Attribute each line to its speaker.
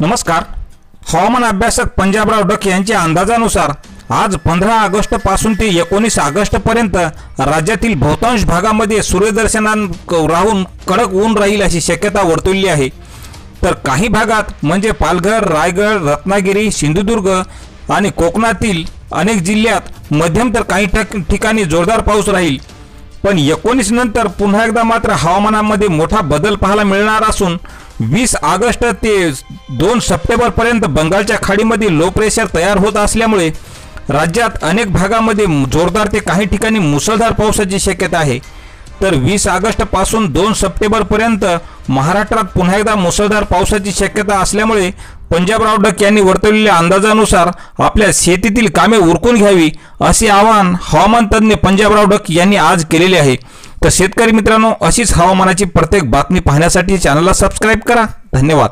Speaker 1: नमस्कार। हवामान अभ्यासक पंजाबराव डक यांच्या अंदाजानुसार आज 15 ऑगस्ट पासून ते 19 ऑगस्ट पर्यंत राज्यातील बहुतांश भागामध्ये सूर्यदर्शनात राहून कडक ऊन राहील अशी शक्यता वर्तवली आहे। तर काही भागात म्हणजे पालघर, रायगड, रत्नागिरी, सिंधुदुर्ग आणि कोकणातील अनेक जिल्ह्यात मध्यम तर काही ठिकाणी जोरदार पाऊस राहील। पण 19 नंतर पुन्हा एकदा मात्र हवामानामध्ये मोठा बदल पाहायला मिळणार असून 20 ऑगस्ट ते 2 सप्टेंबर पर्यंत बंगालच्या खाडीमध्ये लो प्रेशर तयार होत असल्यामुळे राज्यात अनेक भागामध्ये जोरदार ते काही ठिकाणी मुसळधार पावसाची शक्यता आहे। तर 20 ऑगस्ट पासून 2 सप्टेंबर पर्यंत महाराष्ट्रात पुन्हा एकदा मुसळधार पावसाची शक्यता असल्यामुळे पंजाबराव डक यांनी वर्तवलेल्या अंदाजानुसार आपल्या शेतीतील कामे उरकून घ्यावी असे आवाहन हवामान तज्ञ पंजाबराव डक यांनी आज केलेले आहे। तर शेतकरी मित्रांनो, अशीच हवामानाची प्रत्येक बातमी पाहण्यासाठी चॅनलला सबस्क्राइब करा। धन्यवाद।